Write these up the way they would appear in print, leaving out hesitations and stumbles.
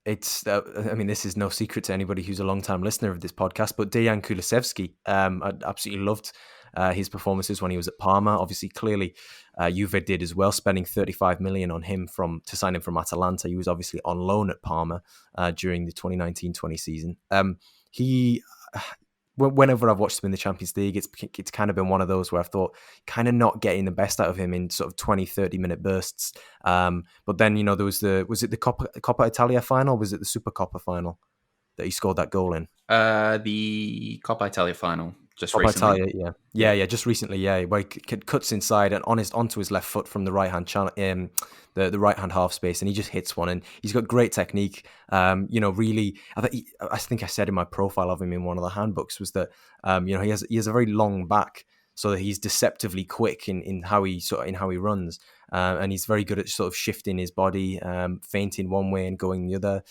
I mean, this is no secret to anybody who's a long-time listener of this podcast, but Dejan Kulusevski, I absolutely loved his performances when he was at Parma. Obviously, clearly, Juve did as well, spending 35 million on him to sign him from Atalanta. He was obviously on loan at Parma during the 2019-20 season. He Whenever I've watched him in the Champions League, it's kind of been one of those where I've thought kind of not getting the best out of him in sort of 20, 30-minute bursts. But then, there was it the Coppa Italia final? Was it the Super Coppa final that he scored that goal in? The Coppa Italia final just Coppa recently. Italia, yeah, just recently, where he cuts inside and onto his left foot from the right hand channel, the right hand half space, and he just hits one, and he's got great technique. Really, I think I said in my profile of him in one of the handbooks was that he has a very long back, so that he's deceptively quick in how he runs, and he's very good at sort of shifting his body, feinting one way and going the other.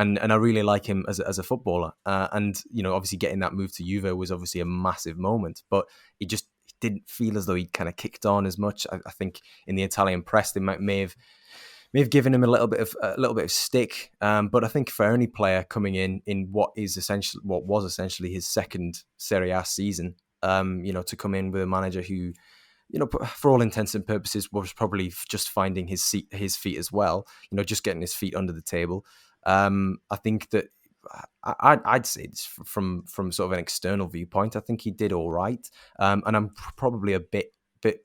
And I really like him as a footballer. And, obviously getting that move to Juve was obviously a massive moment, but it just didn't feel as though he kind of kicked on as much. I think in the Italian press, they may have given him a little bit of stick. But I think for any player coming in what was essentially his second Serie A season, to come in with a manager who, for all intents and purposes, was probably just finding his feet as well, just getting his feet under the table. I think that I'd say it's from sort of an external viewpoint, I think he did all right, and I'm probably a bit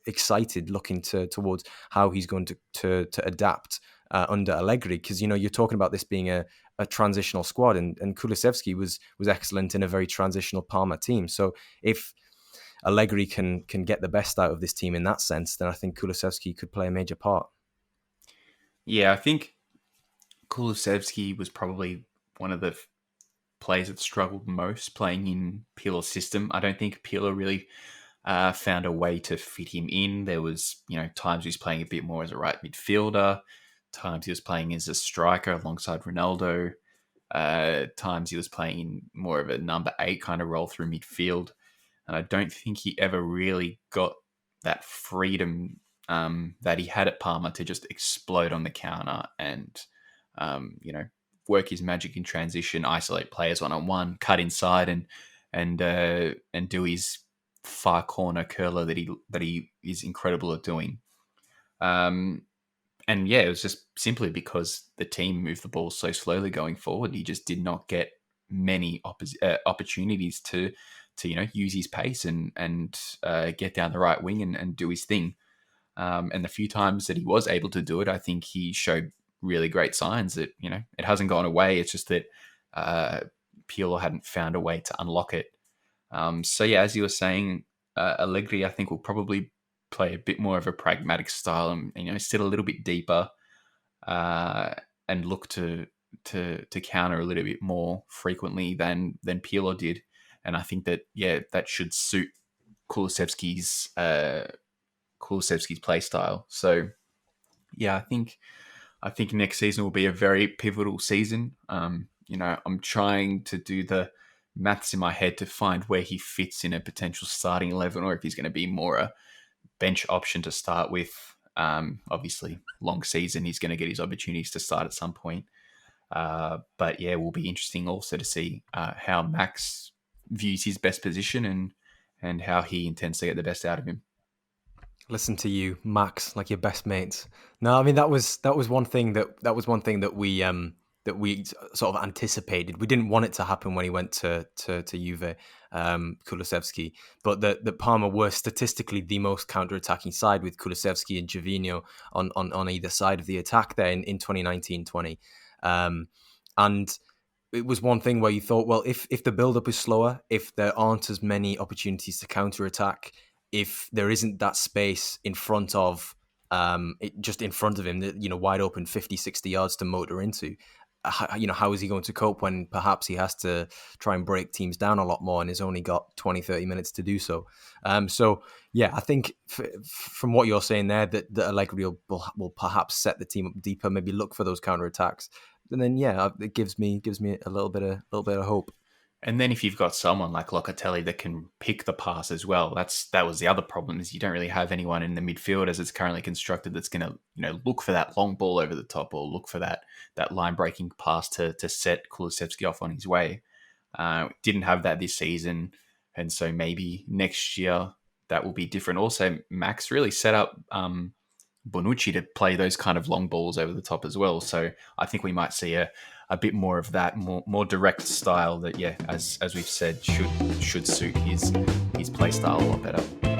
excited looking towards how he's going to adapt under Allegri, because you're talking about this being a transitional squad, and Kulusevski was excellent in a very transitional Parma team. So if Allegri can get the best out of this team in that sense, then I think Kulusevski could play a major part. Yeah, I think Kulusevski was probably one of the players that struggled most playing in Pirlo's system. I don't think Pirlo really found a way to fit him in. There was, times he was playing a bit more as a right midfielder, times he was playing as a striker alongside Ronaldo, times he was playing in more of a number 8 kind of role through midfield. And I don't think he ever really got that freedom that he had at Parma to just explode on the counter and, work his magic in transition, isolate players one-on-one, cut inside, and do his far corner curler that he is incredible at doing. And yeah, it was just simply because the team moved the ball so slowly going forward. He just did not get many opportunities to use his pace and get down the right wing and do his thing. And the few times that he was able to do it, I think he showed really great signs that, it hasn't gone away. It's just that Pirlo hadn't found a way to unlock it. So yeah, as you were saying, Allegri, I think, will probably play a bit more of a pragmatic style and sit a little bit deeper and look to counter a little bit more frequently than Pirlo did. And I think that, that should suit Kulusevski's play style. So yeah, I think next season will be a very pivotal season. I'm trying to do the maths in my head to find where he fits in a potential starting 11, or if he's going to be more a bench option to start with. Obviously, long season, he's going to get his opportunities to start at some point. But yeah, it will be interesting also to see how Max views his best position and how he intends to get the best out of him. Listen to you, Max, like your best mates. No, I mean that was one thing that we sort of anticipated. We didn't want it to happen when he went to Juve, Kulusevski, but that Parma were statistically the most counter-attacking side with Kulusevski and Gervinho on either side of the attack there in 2019-20. And it was one thing where you thought, well, if the build-up is slower, if there aren't as many opportunities to counter-attack, if there isn't that space in front of just in front of him, wide open 50, 60 yards to motor into, how is he going to cope when perhaps he has to try and break teams down a lot more and has only got 20, 30 minutes to do so? So, yeah, I think from what you're saying there, that Allegri will perhaps set the team up deeper, maybe look for those counterattacks. And then, yeah, it gives me a little bit of hope. And then if you've got someone like Locatelli that can pick the pass as well, that was the other problem, is you don't really have anyone in the midfield as it's currently constructed that's going to look for that long ball over the top or look for that line breaking pass to set Kulusevski off on his way. Didn't have that this season, and so maybe next year that will be different. Also, Max really set up Bonucci to play those kind of long balls over the top as well. So I think we might see a bit more of that, more direct style that, as we've said, should suit his play style a lot better.